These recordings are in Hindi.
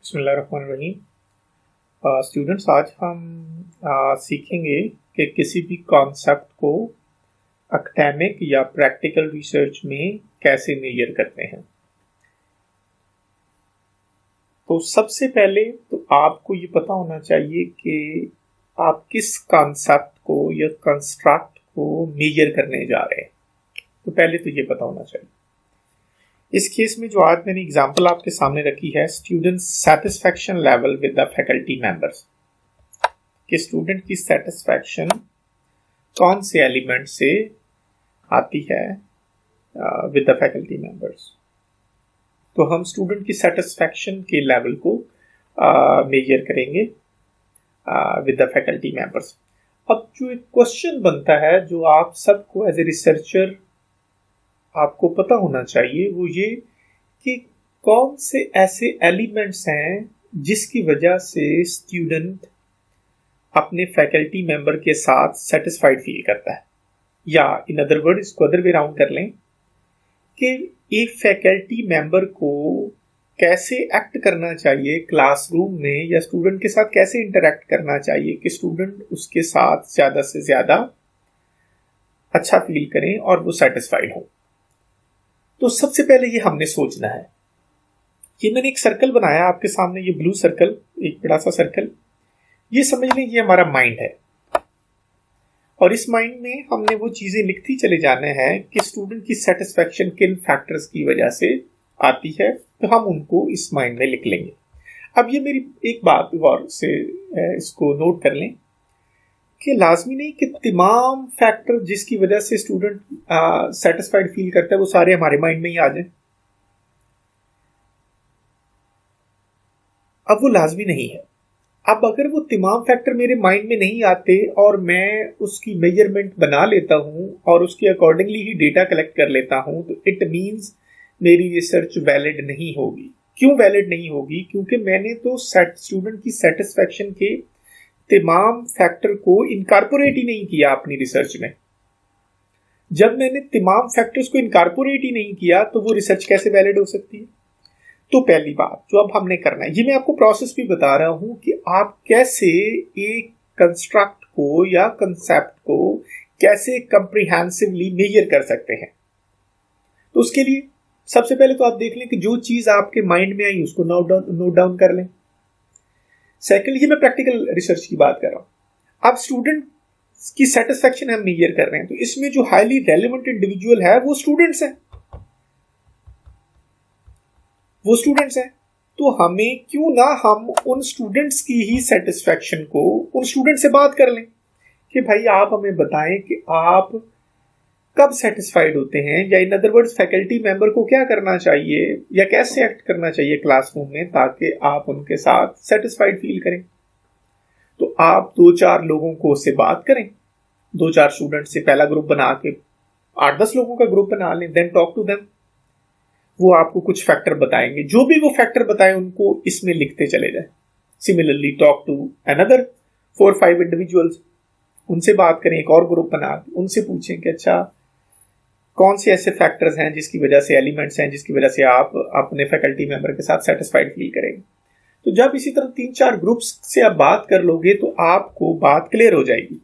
बिस्मिल्लाहिर्रहमानिर्रहीम। स्टूडेंट्स, आज हम सीखेंगे कि किसी भी कॉन्सेप्ट को एकेडमिक या प्रैक्टिकल रिसर्च में कैसे मेजर करते हैं। तो सबसे पहले तो आपको ये पता होना चाहिए कि आप किस कॉन्सेप्ट को या कंस्ट्रक्ट को मेजर करने जा रहे हैं। तो पहले तो ये पता होना चाहिए। इस केस में जो आज मैंने एग्जांपल आपके सामने रखी है, student satisfaction level with the faculty members, कि स्टूडेंट की सेटिस्फैक्शन कौन से एलिमेंट से आती है विद द फैकल्टी मेंबर्स। तो हम स्टूडेंट की सेटिस्फैक्शन के लेवल को मेजर करेंगे विद द फैकल्टी मेंबर्स। अब जो एक क्वेश्चन बनता है जो आप सबको एज ए रिसर्चर आपको पता होना चाहिए, वो ये कि कौन से ऐसे एलिमेंट्स हैं जिसकी वजह से स्टूडेंट अपने फैकल्टी मेंबर के साथ सेटिस्फाइड फील करता है, या इन अदर वर्ड इसको अदर वे राउंड कर लें कि एक फैकल्टी मेंबर को कैसे एक्ट करना चाहिए क्लासरूम में, या स्टूडेंट के साथ कैसे इंटरेक्ट करना चाहिए कि स्टूडेंट उसके साथ ज़्यादा से ज़्यादा अच्छा फील करें और वो सेटिस्फाइड हो। तो सबसे पहले ये हमने सोचना है। ये मैंने एक सर्कल बनाया आपके सामने, ये ब्लू सर्कल, एक बड़ा सा सर्कल, ये समझ लें ये हमारा माइंड है। और इस माइंड में हमने वो चीजें लिखती चले जाने हैं कि स्टूडेंट की सेटिस्फैक्शन किन फैक्टर्स की वजह से आती है, तो हम उनको इस माइंड में लिख लेंगे। अब ये मेरी एक बात गौर से इसको नोट कर लें कि लाजमी नहीं कि तमाम फैक्टर जिसकी वजह से स्टूडेंट सेटिस्फाइड फील करता है वो सारे हमारे माइंड में ही आ जाए। अब वो लाजमी नहीं है। अब अगर वो तमाम फैक्टर मेरे माइंड में नहीं आते और मैं उसकी मेजरमेंट बना लेता हूं और उसके अकॉर्डिंगली ही डेटा कलेक्ट कर लेता हूं, तो इट मीन्स मेरी रिसर्च वैलिड नहीं होगी। क्यों वैलिड नहीं होगी? क्योंकि मैंने तो स्टूडेंट की सेटिस्फैक्शन के तमाम फैक्टर को इनकॉर्पोरेट ही नहीं किया अपनी रिसर्च में। जब मैंने तमाम फैक्टर्स को इनकॉर्पोरेट ही नहीं किया तो वो रिसर्च कैसे वैलिड हो सकती है? तो पहली बात जो अब हमने करना है, ये मैं आपको प्रोसेस भी बता रहा हूं कि आप कैसे एक कंस्ट्रक्ट को या कंसेप्ट को कैसे कंप्रिहेंसिवली मेजर कर सकते हैं। तो उसके लिए सबसे पहले तो आप देख लें कि जो चीज आपके माइंड में आई उसको नोट डाउन कर लें। सेकेंड, ये मैं प्रैक्टिकल रिसर्च की बात कर रहा हूं। अब स्टूडेंट की सेटिस्फैक्शन हम मेजर कर रहे हैं, तो इसमें जो हाईली रेलेवेंट इंडिविजुअल है वो स्टूडेंट्स हैं, तो हमें क्यों ना हम उन स्टूडेंट्स की ही सेटिस्फैक्शन को उन स्टूडेंट से बात कर लें कि भाई आप हमें बताएं कि आप कब सेटिस्फाइड होते हैं, या in other words faculty member को क्या करना चाहिए या कैसे एक्ट करना चाहिए क्लासरूम में ताकि आप उनके साथ सेटिस्फाइड फील करें। तो आप 2-4 लोगों को उससे बात करें, 2-4 स्टूडेंट से पहला ग्रुप बना के 8-10 लोगों का ग्रुप बना लें, देन टॉक टू देम। वो आपको कुछ फैक्टर बताएंगे, जो भी वो फैक्टर बताएं उनको इसमें लिखते चले जाए। Similarly talk to another 4-5 individuals, उनसे बात करें, एक और ग्रुप बना उनसे पूछें कि अच्छा कौन से ऐसे फैक्टर्स हैं जिसकी वजह से, एलिमेंट्स हैं जिसकी वजह से आप अपने फैकल्टी मेंबर के साथ सेटिस्फाइड फील करेंगे। तो जब इसी तरह 3-4 ग्रुप्स से आप बात कर लोगे तो आपको बात क्लियर हो जाएगी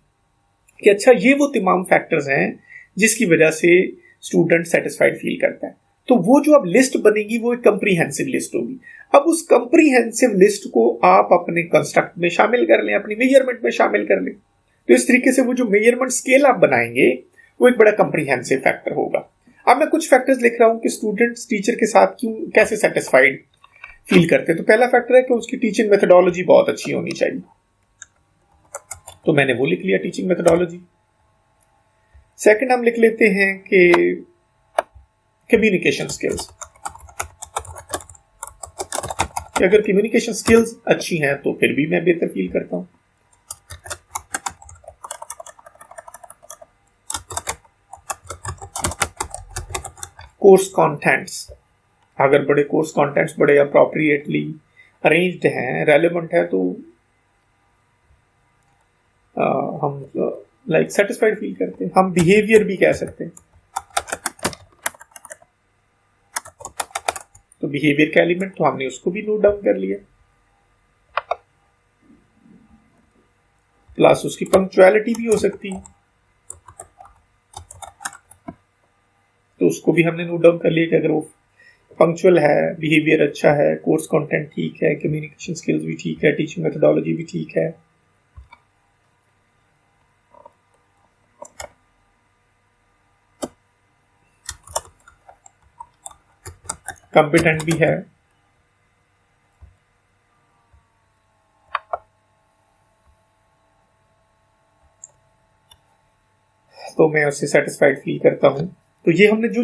कि अच्छा ये वो तमाम फैक्टर्स हैं जिसकी वजह से स्टूडेंट सेटिस्फाइड फील करता है। तो वो जो अब लिस्ट बनेगी वो एक कंप्रीहेंसिव लिस्ट होगी। अब उस कंप्रीहेंसिव लिस्ट को आप अपने कंस्ट्रक्ट में शामिल कर लें, अपनी मेजरमेंट में शामिल कर लें। तो इस तरीके से वो जो मेजरमेंट स्केल आप बनाएंगे वो एक बड़ा कंप्रीहेंसिव फैक्टर होगा। अब मैं कुछ फैक्टर्स लिख रहा हूं कि स्टूडेंट्स टीचर के साथ क्यों कैसे सेटिस्फाइड फील करते हैं। तो पहला फैक्टर है कि उसकी टीचिंग मेथोडोलॉजी बहुत अच्छी होनी चाहिए, तो मैंने वो लिख लिया, टीचिंग मेथोडोलॉजी। सेकंड हम लिख लेते हैं कि कम्युनिकेशन स्किल्स, कि अगर कम्युनिकेशन स्किल्स अच्छी हैं तो फिर भी मैं बेहतर फील करता हूं। कोर्स कंटेंट्स, अगर बड़े कोर्स कंटेंट्स बड़े अप्रोप्रिएटली अरेंज्ड हैं, रेलेवेंट है, तो हम लाइक सेटिस्फाइड फील करते हैं। हम बिहेवियर भी कह सकते हैं। तो बिहेवियर का एलिमेंट तो हमने उसको भी नोट डाउन कर लिया। प्लस उसकी पंक्चुअलिटी भी हो सकती है, तो उसको भी हमने नोट डाउन कर लिया कि अगर वो पंक्चुअल है, बिहेवियर अच्छा है, कोर्स कंटेंट ठीक है, कम्युनिकेशन स्किल्स भी ठीक है, टीचिंग मेथोडोलॉजी भी ठीक है, कॉम्पिटेंट भी है, तो मैं उससे सेटिस्फाइड फील करता हूँ। तो ये हमने जो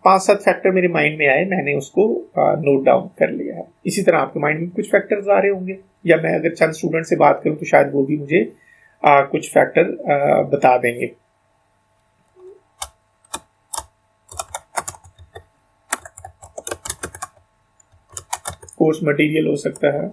5-7 फैक्टर मेरे माइंड में आए, मैंने उसको नोट डाउन कर लिया है। इसी तरह आपके माइंड में कुछ फैक्टर्स आ रहे होंगे, या मैं अगर चंद स्टूडेंट से बात करूँ तो शायद वो भी मुझे कुछ फैक्टर बता देंगे। कोर्स मटेरियल हो सकता है,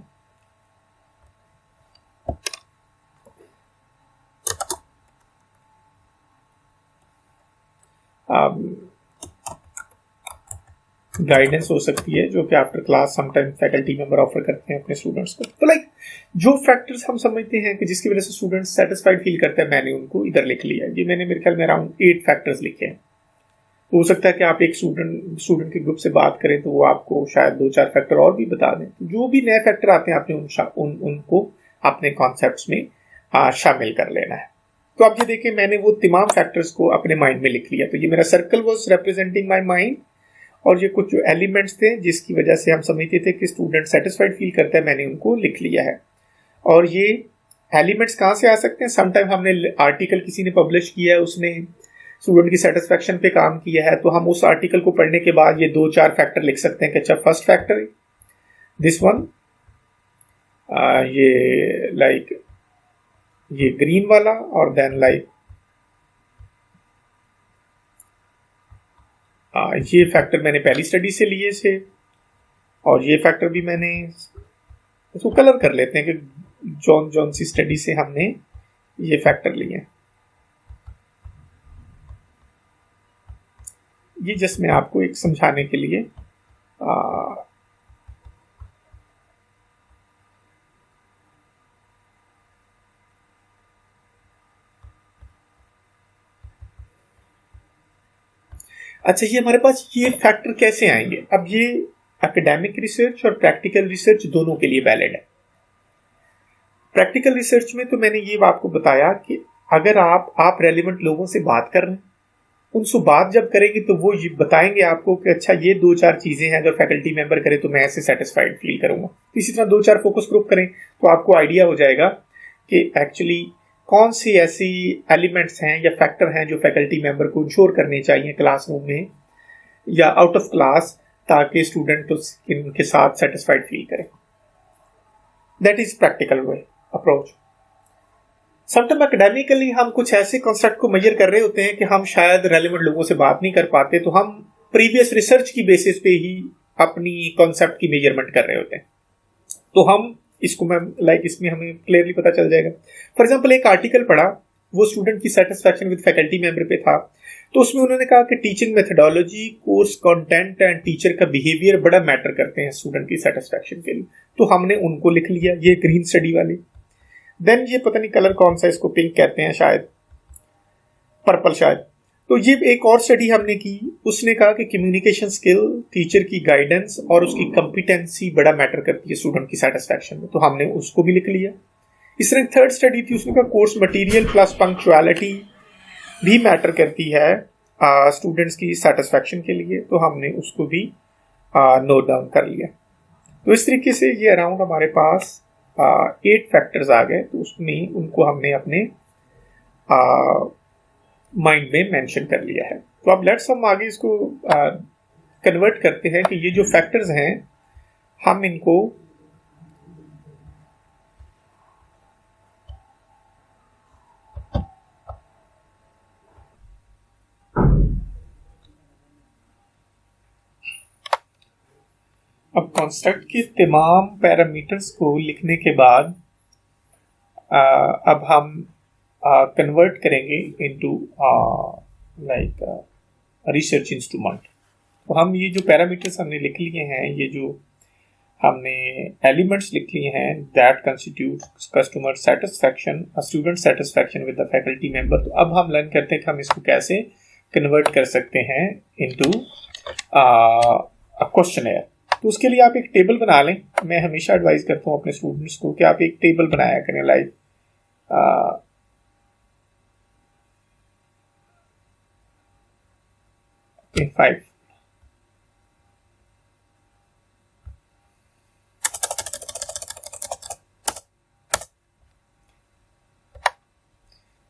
गाइडेंस हो सकती है जो कि after class sometime faculty member offer करते हैं अपने स्टूडेंट्स को। तो लाइक जो फैक्टर्स हम समझते हैं कि जिसकी वजह से स्टूडेंट्स सेटिस्फाइड फील करते हैं, मैंने उनको इधर लिख लिया। ये मैंने मेरे ख्याल में अराउंड 8 फैक्टर्स लिखे हैं। हो सकता है कि आप एक स्टूडेंट के ग्रुप से बात करें तो वो आपको शायद 2-4 फैक्टर और भी बता दें। तो जो भी नए फैक्टर आते हैं आपने उनको अपने कॉन्सेप्ट्स में शामिल कर लेना है। तो आप ये देखें, मैंने वो तमाम फैक्टर्स को अपने माइंड में लिख लिया। तो ये मेरा circle was representing my mind, और ये कुछ जो एलिमेंट्स थे जिसकी वजह से हम समझते थे कि स्टूडेंट सेटिस्फाइड फील करता है, मैंने उनको लिख लिया है। और ये एलिमेंट्स कहाँ से आ सकते हैं? समटाइम हमने आर्टिकल किसी ने पब्लिश किया है, उसने स्टूडेंट की सेटिस्फैक्शन पे काम किया है, तो हम उस आर्टिकल को पढ़ने के बाद ये 2-4 फैक्टर लिख सकते हैं कि अच्छा, फर्स्ट फैक्टर दिस वन, ये लाइक ये ग्रीन वाला, और देन लाइक ये फैक्टर मैंने पहली स्टडी से लिए थे, और ये फैक्टर भी मैंने उसको कलर कर लेते हैं कि जौन सी स्टडी से हमने ये फैक्टर लिए। ये जस्ट मैं आपको एक समझाने के लिए अच्छा, ये हमारे पास ये फैक्टर कैसे आएंगे? अब ये एकेडमिक रिसर्च और प्रैक्टिकल रिसर्च दोनों के लिए वैलिड है। प्रैक्टिकल रिसर्च में तो मैंने ये आपको बताया कि अगर आप रेलिवेंट लोगों से बात कर रहे हैं, उनसे बात जब करेंगे तो वो ये बताएंगे आपको कि अच्छा, ये 2-4 चीज़ें हैं, अगर फैकल्टी मेंबर करे तो मैं ऐसे सेटिस्फाइड फील करूंगा। इसी तरह 2-4 फोकस ग्रुप करें तो आपको आइडिया हो जाएगा कि एक्चुअली कौन सी ऐसी एलिमेंट्स हैं या फैक्टर हैं जो फैकल्टी मेंबर को इंश्योर करने चाहिए क्लासरूम में या आउट ऑफ क्लास, ताकि स्टूडेंट इनके साथ सेटिस्फाइड फील करें। That is practical way approach. Sometime academically हम कुछ ऐसे कॉन्सेप्ट को मेजर कर रहे होते हैं कि हम शायद रेलेवेंट लोगों से बात नहीं कर पाते, तो हम प्रीवियस रिसर्च की बेसिस पे ही अपनी कॉन्सेप्ट की मेजरमेंट कर रहे होते हैं। तो हम इसको इसमें हमें क्लियरली पता चल जाएगा। फॉर एग्जाम्पल, एक आर्टिकल पढ़ा, वो स्टूडेंट की सेटिस्फैक्शन विद फैकल्टी मेंबर पे था, तो उसमें उन्होंने कहा कि teaching methodology, course content and teacher का बिहेवियर बड़ा मैटर करते हैं स्टूडेंट की सेटिस्फैक्शन के लिए। तो हमने उनको लिख लिया, ये ग्रीन स्टडी वाले। देन ये पता नहीं कलर कौन सा, इसको पिंक कहते हैं शायद, पर्पल शायद। तो ये एक और स्टडी हमने की, उसने कहा कि कम्युनिकेशन स्किल, टीचर की गाइडेंस और उसकी कॉम्पिटेंसी बड़ा मैटर करती है स्टूडेंट की सेटिस्फैक्शन में, तो हमने उसको भी लिख लिया। इस तरह थर्ड स्टडी थी, उसने कहा कोर्स मटेरियल प्लस पंक्चुअलिटी भी मैटर करती है स्टूडेंट्स की सेटिस्फैक्शन के लिए, तो हमने उसको भी नोट डाउन कर लिया। तो इस तरीके से ये अराउंड हमारे पास 8 फैक्टर्स आ गए, तो उसमें उनको हमने अपने माइंड में मेंशन कर लिया है। तो अब लेट्स हम आगे इसको कन्वर्ट करते हैं कि ये जो फैक्टर्स हैं, हम इनको अब कंस्ट्रक्ट के तमाम पैरामीटर्स को लिखने के बाद अब हम कन्वर्ट करेंगे इनटू रिसर्च इंस्ट्रूमेंट। तो हम ये जो पैरामीटर्स हमने लिख लिए हैं, ये जो हमने एलिमेंट्स लिख लिए हैं that constitute customer satisfaction, student satisfaction with the faculty member. तो अब हम लर्न करते हैं कि हम इसको कैसे कन्वर्ट कर सकते हैं इनटू क्वेश्चनेयर। तो उसके लिए आप एक टेबल बना लें। मैं हमेशा एडवाइस करता हूँ अपने स्टूडेंट्स को कि आप एक टेबल बनाया करें, लाइक फाइव।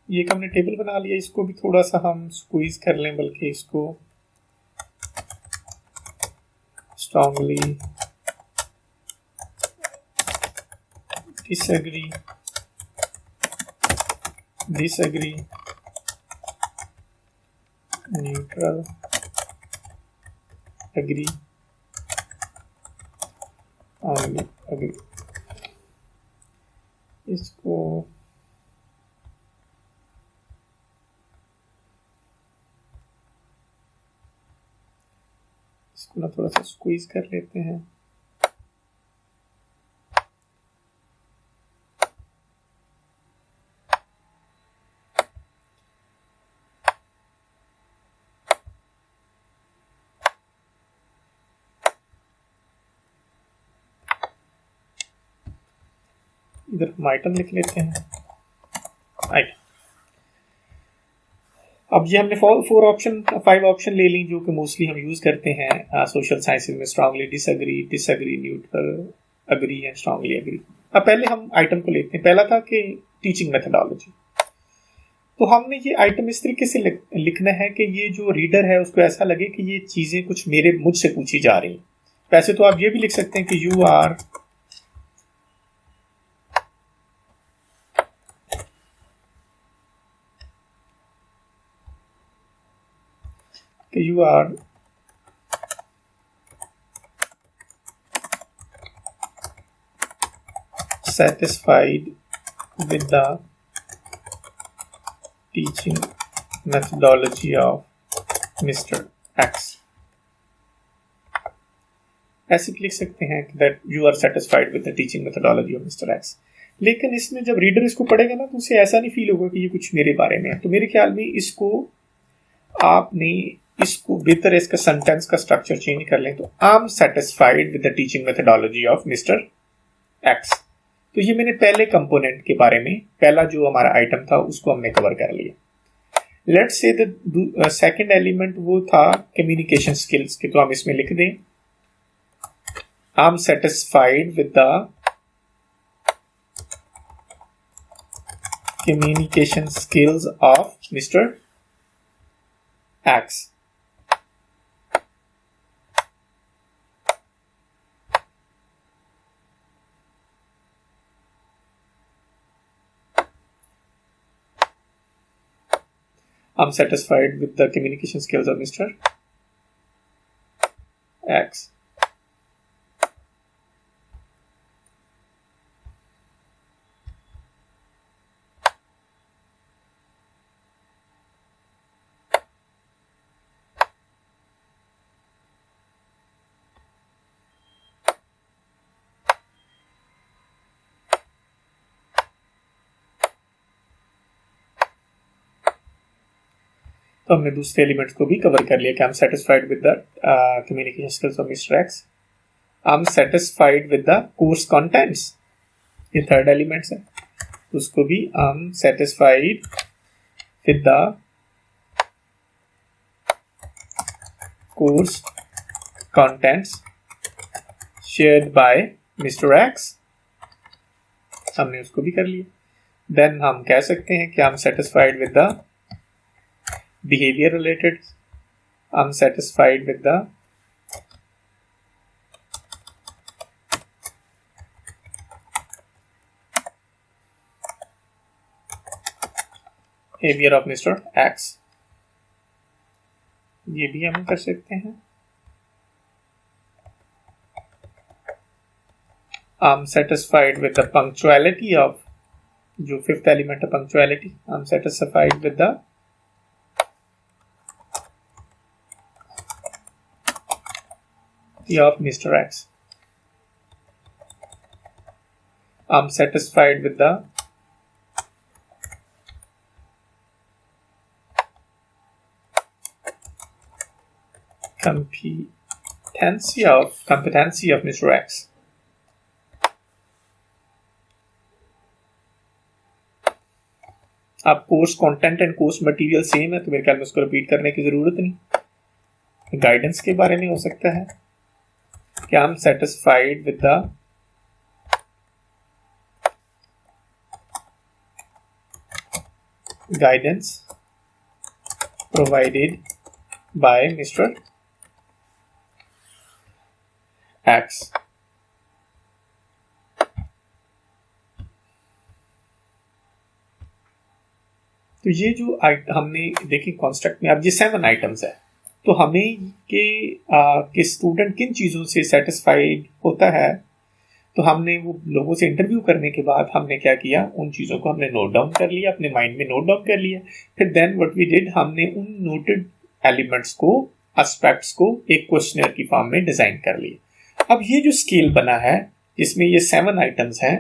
ये एक हमने टेबल बना लिया, इसको भी थोड़ा सा हम स्क्वीज कर लें, बल्कि इसको strongly disagree, neutral, agree, only agree। इसको ना थोड़ा सा स्क्वीज कर लेते हैं। इधर हम आइटम लिख लेते हैं, आइटम। अब ये हमने 5 ऑप्शन ले ली जो कि मोस्टली हम यूज करते हैं सोशल साइंसेज में, strongly disagree, neutral, agree and strongly agree. अब पहले हम आइटम को लेते हैं। पहला था कि टीचिंग मेथडोलॉजी। तो हमने ये आइटम इस तरीके से लिखना है कि ये जो रीडर है उसको ऐसा लगे कि ये चीजें कुछ मुझसे पूछी जा रही हैं। वैसे तो आप ये भी लिख सकते हैं कि you are satisfied with the teaching methodology of Mr. X। ऐसे लिख सकते हैं that you are satisfied with the teaching methodology of Mr. X। लेकिन इसमें जब रीडर इसको पढ़ेगा ना तो उसे ऐसा नहीं फील होगा कि ये कुछ मेरे बारे में है। तो मेरे ख्याल में इसको बेहतर इसका सेंटेंस का स्ट्रक्चर चेंज कर लें। तो I am satisfied with the teaching methodology of mister x. तो ये मैंने पहले कंपोनेंट के बारे में, पहला जो हमारा आइटम था उसको हमने कवर कर लिया। Let's say the second element वो था कम्युनिकेशन स्किल्स के। तो हम इसमें लिख दें I am satisfied with the communication skills of mister x. I'm satisfied with the communication skills of Mr. X। तो हमने दूसरे एलिमेंट्स को भी कवर कर लिया कि I am satisfied with the communication skills of mister x. I am satisfied with the course contents, ये थर्ड एलिमेंट्स है। उसको भी I am satisfied with the course contents shared by mister x, हमने उसको भी कर लिया। देन हम कह सकते हैं कि I am satisfied with the behavior related, I'm satisfied with the behavior of Mr. X। ये भी हम कर सकते हैं। I'm satisfied with the punctuality of, जो फिफ्थ एलिमेंट है punctuality, I'm satisfied with the of Mr. X। I'm satisfied with the competency of Mr. X. अब course content and course material same है तो मेरे ख्याल में उसको रिपीट करने की जरूरत नहीं। गाइडेंस के बारे में हो सकता है कि I am satisfied with the guidance provided by Mr. X. तो ये जो हमने देखी कॉन्स्ट्रक्ट में, अब ये 7 आइटम्स है, तो हमें कि स्टूडेंट किन चीज़ों से सेटिस्फाइड होता है, तो हमने वो लोगों से इंटरव्यू करने के बाद हमने क्या किया, उन चीज़ों को हमने नोट डाउन कर लिया, अपने माइंड में नोट डाउन कर लिया। फिर देन व्हाट वी डिड, हमने उन नोटेड एलिमेंट्स को, एस्पेक्ट्स को एक क्वेश्चनर की फॉर्म में डिज़ाइन कर लिया। अब ये जो स्केल बना है जिसमें ये 7 आइटम्स हैं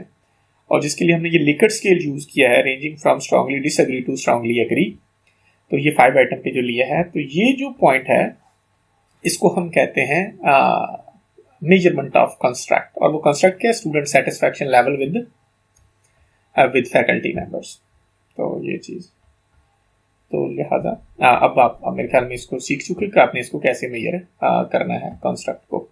और जिसके लिए हमने ये लिकर्ट स्केल यूज़ किया है, ranging from strongly disagree to strongly agree, तो ये 5 आइटम पे जो लिया है, तो ये जो पॉइंट है इसको हम कहते हैं मेजरमेंट ऑफ कंस्ट्रक्ट। और वो कंस्ट्रक्ट क्या है, student satisfaction level with faculty members. तो ये चीज़, तो लिहाजा अब आप मेरे ख्याल में इसको सीख चुके कि आपने इसको कैसे मेजर करना है कंस्ट्रक्ट को।